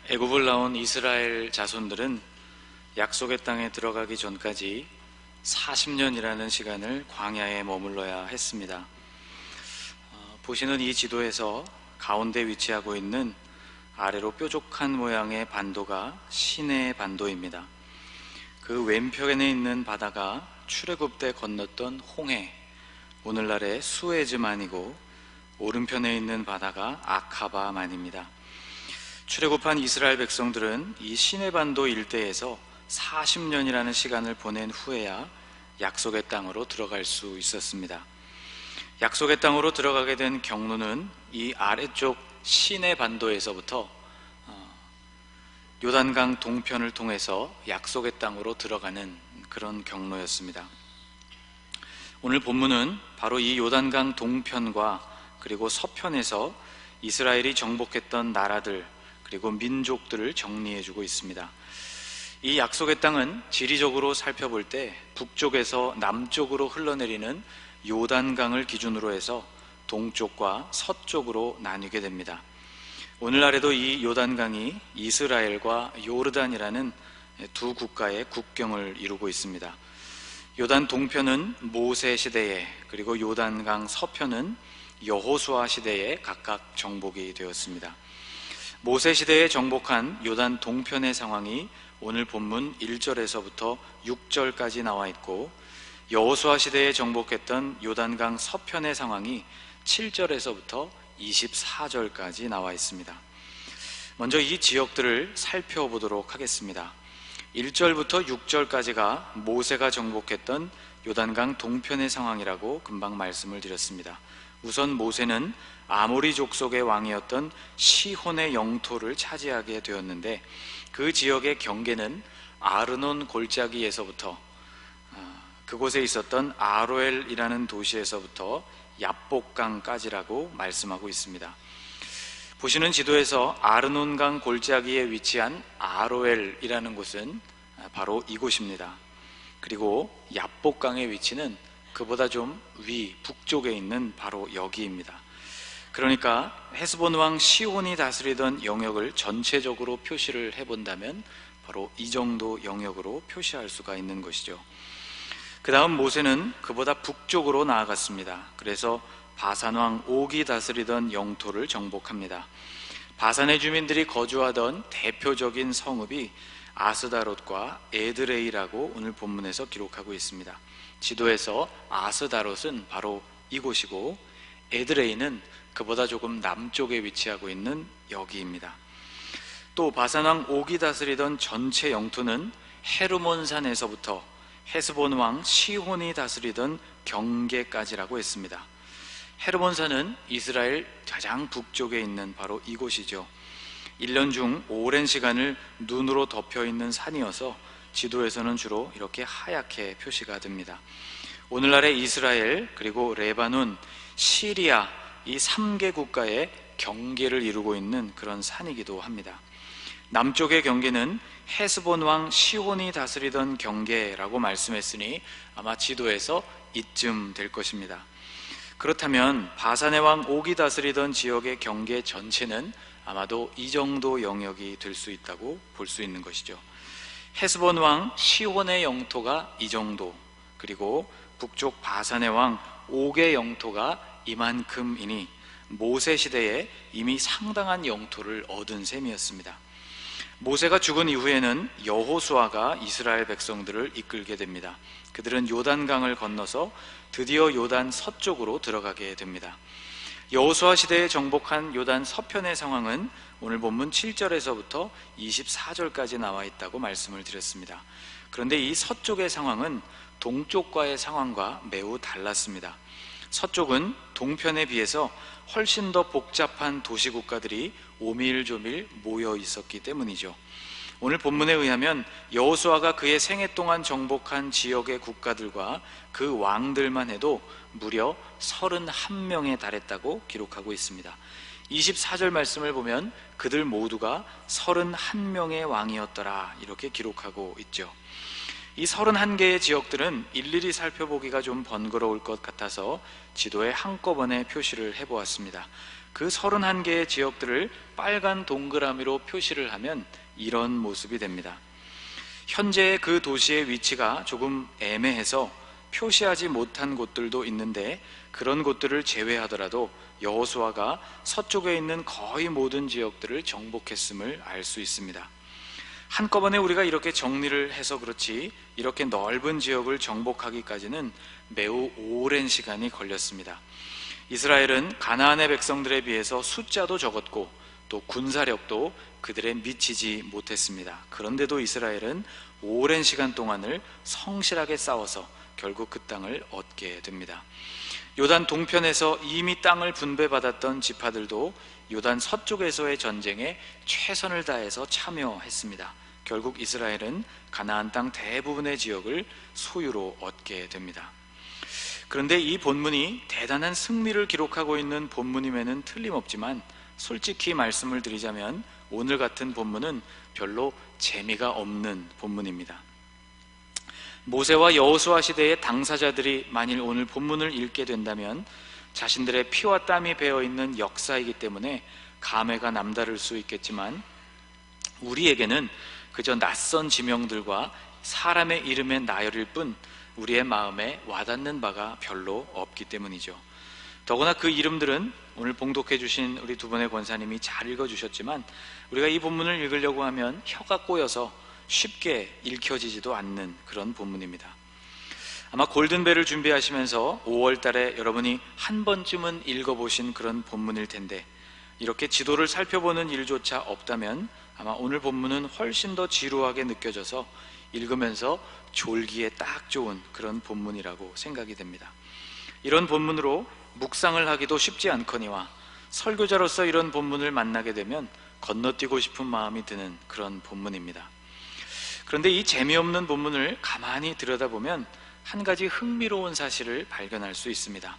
애굽을 나온 이스라엘 자손들은 약속의 땅에 들어가기 전까지 40년이라는 시간을 광야에 머물러야 했습니다. 보시는 이 지도에서 가운데 위치하고 있는 아래로 뾰족한 모양의 반도가 시내 반도입니다. 그 왼편에 있는 바다가 출애굽 때 건넜던 홍해, 오늘날의 수에즈만이고, 오른편에 있는 바다가 아카바만입니다. 출애굽한 이스라엘 백성들은 이 시내반도 일대에서 40년이라는 시간을 보낸 후에야 약속의 땅으로 들어갈 수 있었습니다. 약속의 땅으로 들어가게 된 경로는 이 아래쪽 시내반도에서부터 요단강 동편을 통해서 약속의 땅으로 들어가는 그런 경로였습니다. 오늘 본문은 바로 이 요단강 동편과 그리고 서편에서 이스라엘이 정복했던 나라들 그리고 민족들을 정리해주고 있습니다. 이 약속의 땅은 지리적으로 살펴볼 때 북쪽에서 남쪽으로 흘러내리는 요단강을 기준으로 해서 동쪽과 서쪽으로 나뉘게 됩니다. 오늘날에도 이 요단강이 이스라엘과 요르단이라는 두 국가의 국경을 이루고 있습니다. 요단 동편은 모세 시대에, 그리고 요단강 서편은 여호수아 시대에 각각 정복이 되었습니다. 모세 시대에 정복한 요단 동편의 상황이 오늘 본문 1절에서부터 6절까지 나와 있고, 여호수아 시대에 정복했던 요단강 서편의 상황이 7절에서부터 24절까지 나와 있습니다. 먼저 이 지역들을 살펴보도록 하겠습니다. 1절부터 6절까지가 모세가 정복했던 요단강 동편의 상황이라고 금방 말씀을 드렸습니다. 우선 모세는 아모리 족속의 왕이었던 시혼의 영토를 차지하게 되었는데, 그 지역의 경계는 아르논 골짜기에서부터 그곳에 있었던 아로엘이라는 도시에서부터 야복강까지라고 말씀하고 있습니다. 보시는 지도에서 아르논강 골짜기에 위치한 아로엘이라는 곳은 바로 이곳입니다. 그리고 야복강의 위치는 그보다 좀 북쪽에 있는 바로 여기입니다. 그러니까 헤스본 왕 시온이 다스리던 영역을 전체적으로 표시를 해본다면 바로 이 정도 영역으로 표시할 수가 있는 것이죠. 그 다음 모세는 그보다 북쪽으로 나아갔습니다. 그래서 바산 왕 옥이 다스리던 영토를 정복합니다. 바산의 주민들이 거주하던 대표적인 성읍이 아스다롯과 에드레이라고 오늘 본문에서 기록하고 있습니다. 지도에서 아스다롯은 바로 이곳이고, 에드레이는 그보다 조금 남쪽에 위치하고 있는 여기입니다. 또 바산 왕 옥이 다스리던 전체 영토는 헤르몬산에서부터 헤스본 왕 시혼이 다스리던 경계까지라고 했습니다. 헤르몬산은 이스라엘 가장 북쪽에 있는 바로 이곳이죠. 1년 중 오랜 시간을 눈으로 덮여 있는 산이어서 지도에서는 주로 이렇게 하얗게 표시가 됩니다. 오늘날의 이스라엘, 그리고 레바논, 시리아, 이 3개 국가의 경계를 이루고 있는 그런 산이기도 합니다. 남쪽의 경계는 헤스본 왕 시온이 다스리던 경계라고 말씀했으니 아마 지도에서 이쯤 될 것입니다. 그렇다면 바산의 왕 옥이 다스리던 지역의 경계 전체는 아마도 이 정도 영역이 될 수 있다고 볼 수 있는 것이죠. 헤스본 왕 시온의 영토가 이 정도, 그리고 북쪽 바산의 왕 옥의 영토가 이만큼이니 모세 시대에 이미 상당한 영토를 얻은 셈이었습니다. 모세가 죽은 이후에는 여호수아가 이스라엘 백성들을 이끌게 됩니다. 그들은 요단강을 건너서 드디어 요단 서쪽으로 들어가게 됩니다. 여호수아 시대에 정복한 요단 서편의 상황은 오늘 본문 7절에서부터 24절까지 나와 있다고 말씀을 드렸습니다. 그런데 이 서쪽의 상황은 동쪽과의 상황과 매우 달랐습니다. 서쪽은 동편에 비해서 훨씬 더 복잡한 도시국가들이 오밀조밀 모여 있었기 때문이죠. 오늘 본문에 의하면 여호수아가 그의 생애 동안 정복한 지역의 국가들과 그 왕들만 해도 무려 31명에 달했다고 기록하고 있습니다. 24절 말씀을 보면 그들 모두가 31명의 왕이었더라, 이렇게 기록하고 있죠. 이 31개의 지역들은 일일이 살펴보기가 좀 번거로울 것 같아서 지도에 한꺼번에 표시를 해보았습니다. 그 31개의 지역들을 빨간 동그라미로 표시를 하면 이런 모습이 됩니다. 현재 그 도시의 위치가 조금 애매해서 표시하지 못한 곳들도 있는데, 그런 곳들을 제외하더라도 여호수아가 서쪽에 있는 거의 모든 지역들을 정복했음을 알 수 있습니다. 한꺼번에 우리가 이렇게 정리를 해서 그렇지, 이렇게 넓은 지역을 정복하기까지는 매우 오랜 시간이 걸렸습니다. 이스라엘은 가나안의 백성들에 비해서 숫자도 적었고 또 군사력도 그들에 미치지 못했습니다. 그런데도 이스라엘은 오랜 시간 동안을 성실하게 싸워서 결국 그 땅을 얻게 됩니다. 요단 동편에서 이미 땅을 분배받았던 지파들도 요단 서쪽에서의 전쟁에 최선을 다해서 참여했습니다. 결국 이스라엘은 가나안 땅 대부분의 지역을 소유로 얻게 됩니다. 그런데 이 본문이 대단한 승리를 기록하고 있는 본문임에는 틀림없지만, 솔직히 말씀을 드리자면 오늘 같은 본문은 별로 재미가 없는 본문입니다. 모세와 여호수아 시대의 당사자들이 만일 오늘 본문을 읽게 된다면 자신들의 피와 땀이 배어있는 역사이기 때문에 감회가 남다를 수 있겠지만, 우리에게는 그저 낯선 지명들과 사람의 이름의 나열일 뿐 우리의 마음에 와닿는 바가 별로 없기 때문이죠. 더구나 그 이름들은 오늘 봉독해 주신 우리 두 분의 권사님이 잘 읽어주셨지만, 우리가 이 본문을 읽으려고 하면 혀가 꼬여서 쉽게 읽혀지지도 않는 그런 본문입니다. 아마 골든벨을 준비하시면서 5월 달에 여러분이 한 번쯤은 읽어보신 그런 본문일 텐데, 이렇게 지도를 살펴보는 일조차 없다면 아마 오늘 본문은 훨씬 더 지루하게 느껴져서 읽으면서 졸기에 딱 좋은 그런 본문이라고 생각이 됩니다. 이런 본문으로 묵상을 하기도 쉽지 않거니와 설교자로서 이런 본문을 만나게 되면 건너뛰고 싶은 마음이 드는 그런 본문입니다. 그런데 이 재미없는 본문을 가만히 들여다보면 한 가지 흥미로운 사실을 발견할 수 있습니다.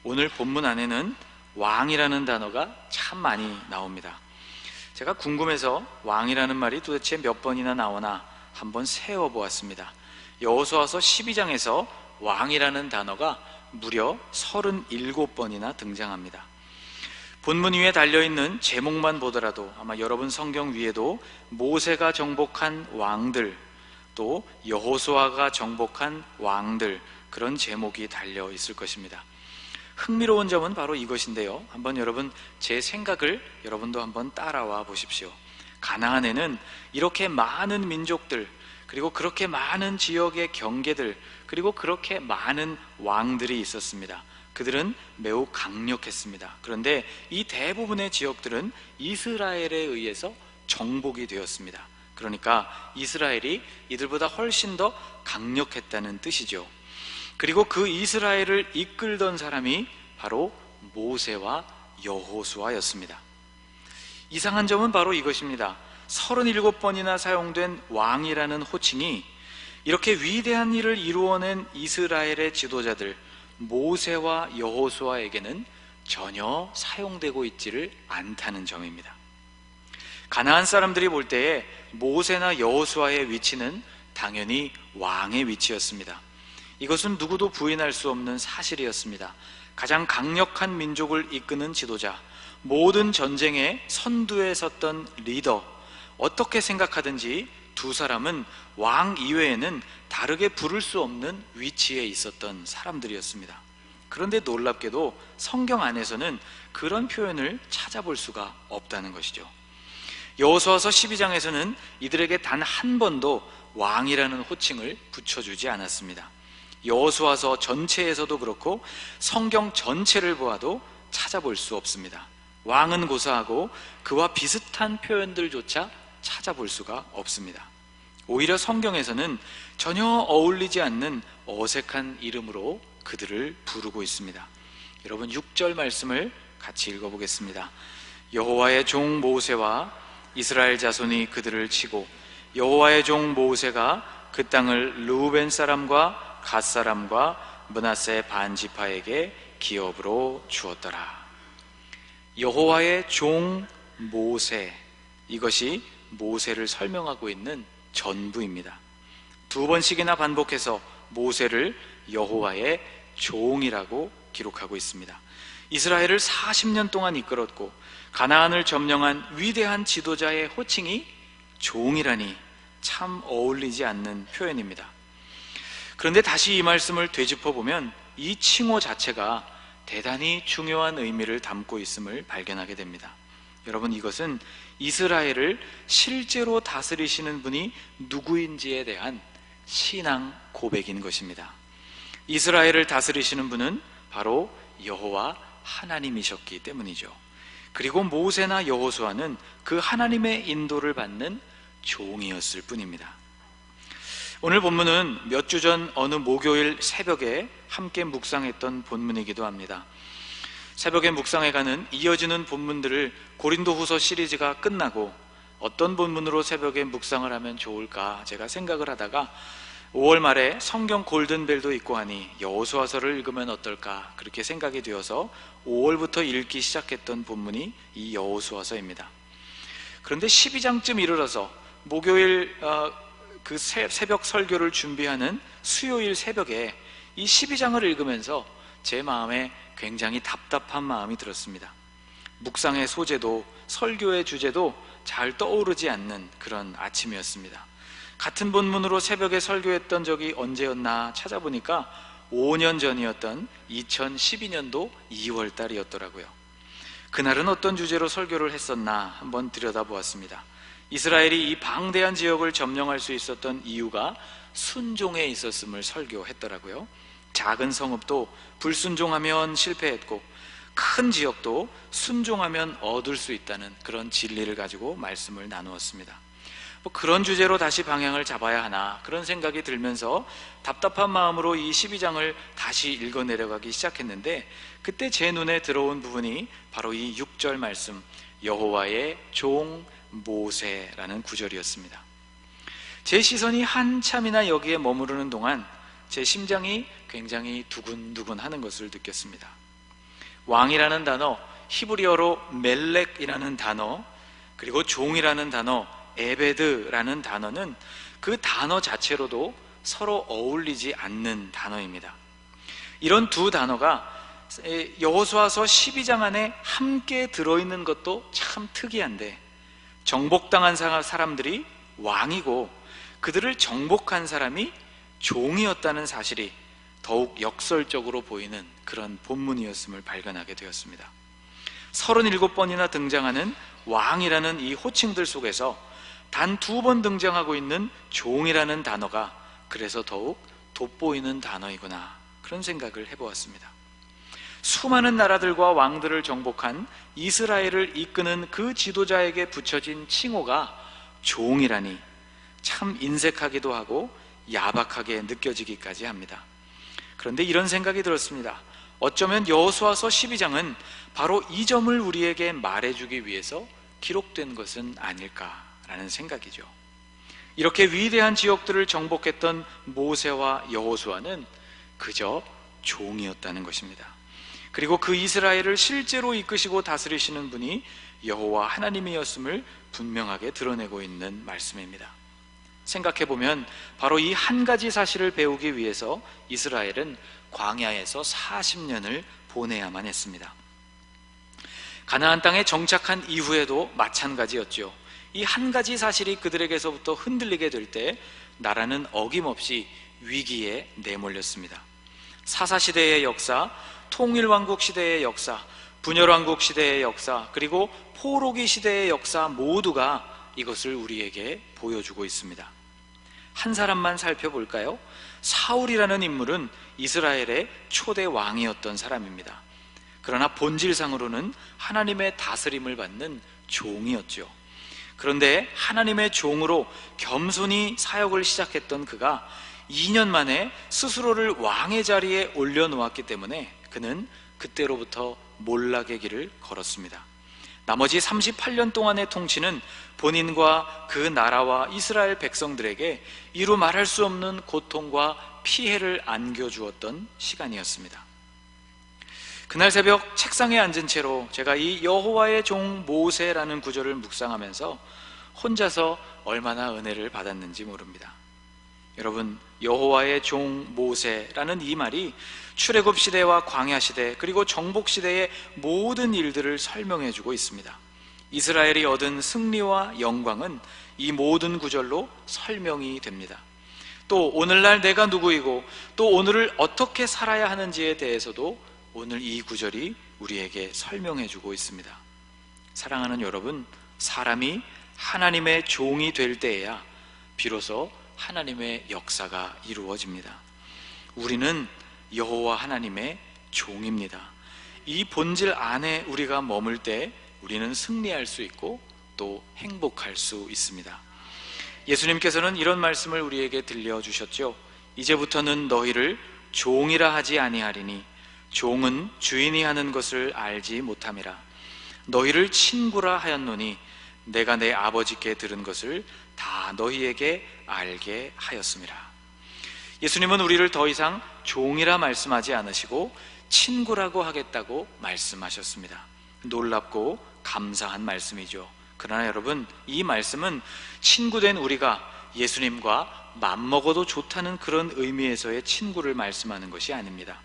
오늘 본문 안에는 왕이라는 단어가 참 많이 나옵니다. 제가 궁금해서 왕이라는 말이 도대체 몇 번이나 나오나 한번 세어보았습니다. 여호수아서 12장에서 왕이라는 단어가 무려 37번이나 등장합니다. 본문 위에 달려있는 제목만 보더라도 아마 여러분 성경 위에도 모세가 정복한 왕들, 또 여호수아가 정복한 왕들, 그런 제목이 달려 있을 것입니다. 흥미로운 점은 바로 이것인데요, 한번 여러분 제 생각을 여러분도 한번 따라와 보십시오. 가나안에는 이렇게 많은 민족들, 그리고 그렇게 많은 지역의 경계들, 그리고 그렇게 많은 왕들이 있었습니다. 그들은 매우 강력했습니다. 그런데 이 대부분의 지역들은 이스라엘에 의해서 정복이 되었습니다. 그러니까 이스라엘이 이들보다 훨씬 더 강력했다는 뜻이죠. 그리고 그 이스라엘을 이끌던 사람이 바로 모세와 여호수아였습니다. 이상한 점은 바로 이것입니다. 37번이나 사용된 왕이라는 호칭이 이렇게 위대한 일을 이루어낸 이스라엘의 지도자들 모세와 여호수아에게는 전혀 사용되고 있지를 않다는 점입니다. 가나안 사람들이 볼 때에 모세나 여호수아의 위치는 당연히 왕의 위치였습니다. 이것은 누구도 부인할 수 없는 사실이었습니다. 가장 강력한 민족을 이끄는 지도자, 모든 전쟁의 선두에 섰던 리더, 어떻게 생각하든지 두 사람은 왕 이외에는 다르게 부를 수 없는 위치에 있었던 사람들이었습니다. 그런데 놀랍게도 성경 안에서는 그런 표현을 찾아볼 수가 없다는 것이죠. 여호수아서 12장에서는 이들에게 단 한 번도 왕이라는 호칭을 붙여주지 않았습니다. 여호수아서 전체에서도 그렇고 성경 전체를 보아도 찾아볼 수 없습니다. 왕은 고사하고 그와 비슷한 표현들조차 찾아볼 수가 없습니다. 오히려 성경에서는 전혀 어울리지 않는 어색한 이름으로 그들을 부르고 있습니다. 여러분 6절 말씀을 같이 읽어보겠습니다. 여호와의 종 모세와 이스라엘 자손이 그들을 치고 여호와의 종 모세가 그 땅을 르우벤 사람과 갓 사람과 므낫세 반 지파에게 기업으로 주었더라. 여호와의 종 모세, 이것이 모세를 설명하고 있는 전부입니다. 두 번씩이나 반복해서 모세를 여호와의 종이라고 기록하고 있습니다. 이스라엘을 40년 동안 이끌었고 가나안을 점령한 위대한 지도자의 호칭이 종이라니 참 어울리지 않는 표현입니다. 그런데 다시 이 말씀을 되짚어보면 이 칭호 자체가 대단히 중요한 의미를 담고 있음을 발견하게 됩니다. 여러분, 이것은 이스라엘을 실제로 다스리시는 분이 누구인지에 대한 신앙 고백인 것입니다. 이스라엘을 다스리시는 분은 바로 여호와 하나님이셨기 때문이죠. 그리고 모세나 여호수아는 그 하나님의 인도를 받는 종이었을 뿐입니다. 오늘 본문은 몇 주 전 어느 목요일 새벽에 함께 묵상했던 본문이기도 합니다. 새벽에 묵상해가는 이어지는 본문들을 고린도후서 시리즈가 끝나고 어떤 본문으로 새벽에 묵상을 하면 좋을까 제가 생각을 하다가 5월 말에 성경 골든벨도 있고 하니 여호수아서를 읽으면 어떨까 그렇게 생각이 되어서 5월부터 읽기 시작했던 본문이 이 여호수아서입니다. 그런데 12장쯤 이르러서 목요일 그 새벽 설교를 준비하는 수요일 새벽에 이 12장을 읽으면서 제 마음에 굉장히 답답한 마음이 들었습니다. 묵상의 소재도 설교의 주제도 잘 떠오르지 않는 그런 아침이었습니다. 같은 본문으로 새벽에 설교했던 적이 언제였나 찾아보니까 5년 전이었던 2012년도 2월 달이었더라고요. 그날은 어떤 주제로 설교를 했었나 한번 들여다보았습니다. 이스라엘이 이 방대한 지역을 점령할 수 있었던 이유가 순종에 있었음을 설교했더라고요. 작은 성읍도 불순종하면 실패했고 큰 지역도 순종하면 얻을 수 있다는 그런 진리를 가지고 말씀을 나누었습니다. 그런 주제로 다시 방향을 잡아야 하나 그런 생각이 들면서 답답한 마음으로 이 12장을 다시 읽어 내려가기 시작했는데 그때 제 눈에 들어온 부분이 바로 이 6절 말씀 여호와의 종 모세라는 구절이었습니다. 제 시선이 한참이나 여기에 머무르는 동안 제 심장이 굉장히 두근두근 하는 것을 느꼈습니다. 왕이라는 단어, 히브리어로 멜렉이라는 단어, 그리고 종이라는 단어, 에베드라는 단어는 그 단어 자체로도 서로 어울리지 않는 단어입니다. 이런 두 단어가 여호수아서 12장 안에 함께 들어있는 것도 참 특이한데 정복당한 사람들이 왕이고 그들을 정복한 사람이 종이었다는 사실이 더욱 역설적으로 보이는 그런 본문이었음을 발견하게 되었습니다. 37번이나 등장하는 왕이라는 이 호칭들 속에서 단 2번 등장하고 있는 종이라는 단어가 그래서 더욱 돋보이는 단어이구나 그런 생각을 해보았습니다. 수많은 나라들과 왕들을 정복한 이스라엘을 이끄는 그 지도자에게 붙여진 칭호가 종이라니 참 인색하기도 하고 야박하게 느껴지기까지 합니다. 그런데 이런 생각이 들었습니다. 어쩌면 여호수아서 12장은 바로 이 점을 우리에게 말해주기 위해서 기록된 것은 아닐까라는 생각이죠. 이렇게 위대한 지역들을 정복했던 모세와 여호수아는 그저 종이었다는 것입니다. 그리고 그 이스라엘을 실제로 이끄시고 다스리시는 분이 여호와 하나님이었음을 분명하게 드러내고 있는 말씀입니다. 생각해보면 바로 이 한 가지 사실을 배우기 위해서 이스라엘은 광야에서 40년을 보내야만 했습니다. 가나안 땅에 정착한 이후에도 마찬가지였죠. 이 한 가지 사실이 그들에게서부터 흔들리게 될 때 나라는 어김없이 위기에 내몰렸습니다. 사사시대의 역사, 통일왕국 시대의 역사, 분열왕국 시대의 역사, 그리고 포로기 시대의 역사 모두가 이것을 우리에게 보여주고 있습니다. 한 사람만 살펴볼까요? 사울이라는 인물은 이스라엘의 초대 왕이었던 사람입니다. 그러나 본질상으로는 하나님의 다스림을 받는 종이었죠. 그런데 하나님의 종으로 겸손히 사역을 시작했던 그가 2년 만에 스스로를 왕의 자리에 올려놓았기 때문에 그는 그때로부터 몰락의 길을 걸었습니다. 나머지 38년 동안의 통치는 본인과 그 나라와 이스라엘 백성들에게 이루 말할 수 없는 고통과 피해를 안겨주었던 시간이었습니다. 그날 새벽 책상에 앉은 채로 제가 이 여호와의 종 모세라는 구절을 묵상하면서 혼자서 얼마나 은혜를 받았는지 모릅니다. 여러분, 여호와의 종 모세라는 이 말이 출애굽 시대와 광야 시대 그리고 정복 시대의 모든 일들을 설명해 주고 있습니다. 이스라엘이 얻은 승리와 영광은 이 모든 구절로 설명이 됩니다. 또 오늘날 내가 누구이고 또 오늘을 어떻게 살아야 하는지에 대해서도 오늘 이 구절이 우리에게 설명해 주고 있습니다. 사랑하는 여러분, 사람이 하나님의 종이 될 때에야 비로소 하나님의 역사가 이루어집니다. 우리는 여호와 하나님의 종입니다. 이 본질 안에 우리가 머물 때 우리는 승리할 수 있고 또 행복할 수 있습니다. 예수님께서는 이런 말씀을 우리에게 들려주셨죠. 이제부터는 너희를 종이라 하지 아니하리니 종은 주인이 하는 것을 알지 못함이라. 너희를 친구라 하였노니 내가 내 아버지께 들은 것을 다 너희에게 알게 하였음이라. 예수님은 우리를 더 이상 종이라 말씀하지 않으시고 친구라고 하겠다고 말씀하셨습니다. 놀랍고 감사한 말씀이죠. 그러나 여러분, 이 말씀은 친구된 우리가 예수님과 맘먹어도 좋다는 그런 의미에서의 친구를 말씀하는 것이 아닙니다.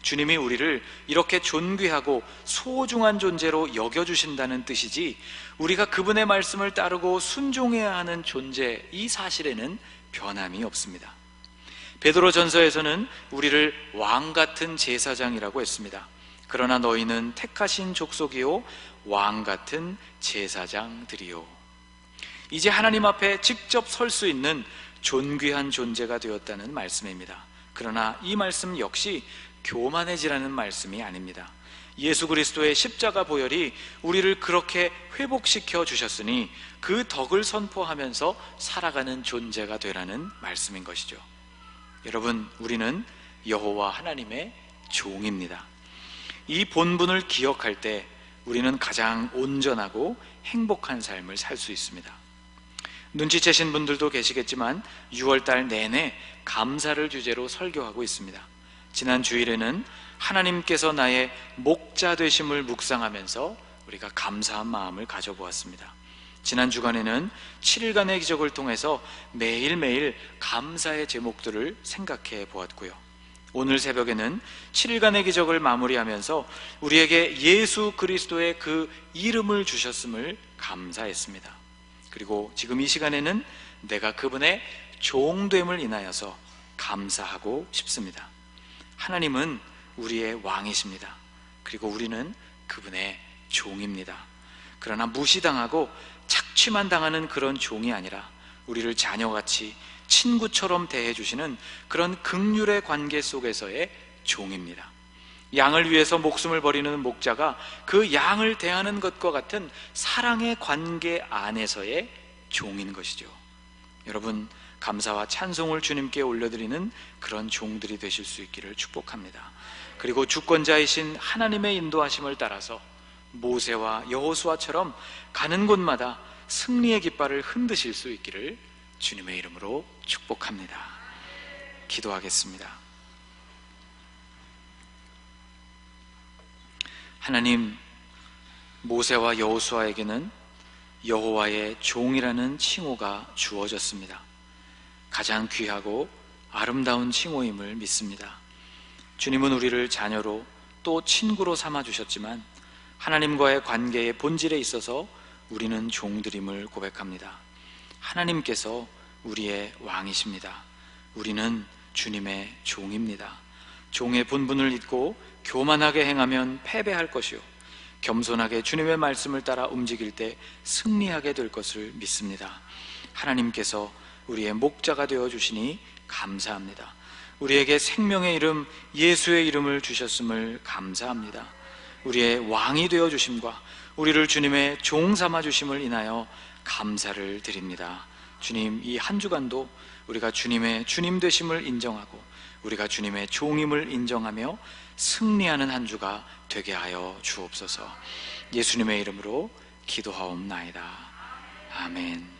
주님이 우리를 이렇게 존귀하고 소중한 존재로 여겨주신다는 뜻이지, 우리가 그분의 말씀을 따르고 순종해야 하는 존재, 이 사실에는 변함이 없습니다. 베드로전서에서는 우리를 왕같은 제사장이라고 했습니다. 그러나 너희는 택하신 족속이요 왕같은 제사장들이요. 이제 하나님 앞에 직접 설 수 있는 존귀한 존재가 되었다는 말씀입니다. 그러나 이 말씀 역시 교만해지라는 말씀이 아닙니다. 예수 그리스도의 십자가 보혈이 우리를 그렇게 회복시켜 주셨으니 그 덕을 선포하면서 살아가는 존재가 되라는 말씀인 것이죠. 여러분, 우리는 여호와 하나님의 종입니다. 이 본분을 기억할 때 우리는 가장 온전하고 행복한 삶을 살 수 있습니다. 눈치채신 분들도 계시겠지만 6월달 내내 감사를 주제로 설교하고 있습니다. 지난 주일에는 하나님께서 나의 목자 되심을 묵상하면서 우리가 감사한 마음을 가져보았습니다. 지난 주간에는 7일간의 기적을 통해서 매일매일 감사의 제목들을 생각해 보았고요. 오늘 새벽에는 7일간의 기적을 마무리하면서 우리에게 예수 그리스도의 그 이름을 주셨음을 감사했습니다. 그리고 지금 이 시간에는 내가 그분의 종됨을 인하여서 감사하고 싶습니다. 하나님은 우리의 왕이십니다. 그리고 우리는 그분의 종입니다. 그러나 무시당하고 착취만 당하는 그런 종이 아니라 우리를 자녀같이 친구처럼 대해주시는 그런 긍휼의 관계 속에서의 종입니다. 양을 위해서 목숨을 버리는 목자가 그 양을 대하는 것과 같은 사랑의 관계 안에서의 종인 것이죠. 여러분, 감사와 찬송을 주님께 올려드리는 그런 종들이 되실 수 있기를 축복합니다. 그리고 주권자이신 하나님의 인도하심을 따라서 모세와 여호수아처럼 가는 곳마다 승리의 깃발을 흔드실 수 있기를 주님의 이름으로 축복합니다. 기도하겠습니다. 하나님, 모세와 여호수아에게는 여호와의 종이라는 칭호가 주어졌습니다. 가장 귀하고 아름다운 칭호임을 믿습니다. 주님은 우리를 자녀로 또 친구로 삼아주셨지만 하나님과의 관계의 본질에 있어서 우리는 종들임을 고백합니다. 하나님께서 우리의 왕이십니다. 우리는 주님의 종입니다. 종의 본분을 잊고 교만하게 행하면 패배할 것이요, 겸손하게 주님의 말씀을 따라 움직일 때 승리하게 될 것을 믿습니다. 하나님께서 우리의 목자가 되어주시니 감사합니다. 우리에게 생명의 이름 예수의 이름을 주셨음을 감사합니다. 우리의 왕이 되어주심과 우리를 주님의 종 삼아주심을 인하여 감사를 드립니다. 주님, 이 한 주간도 우리가 주님의 주님 되심을 인정하고 우리가 주님의 종임을 인정하며 승리하는 한 주가 되게 하여 주옵소서. 예수님의 이름으로 기도하옵나이다. 아멘.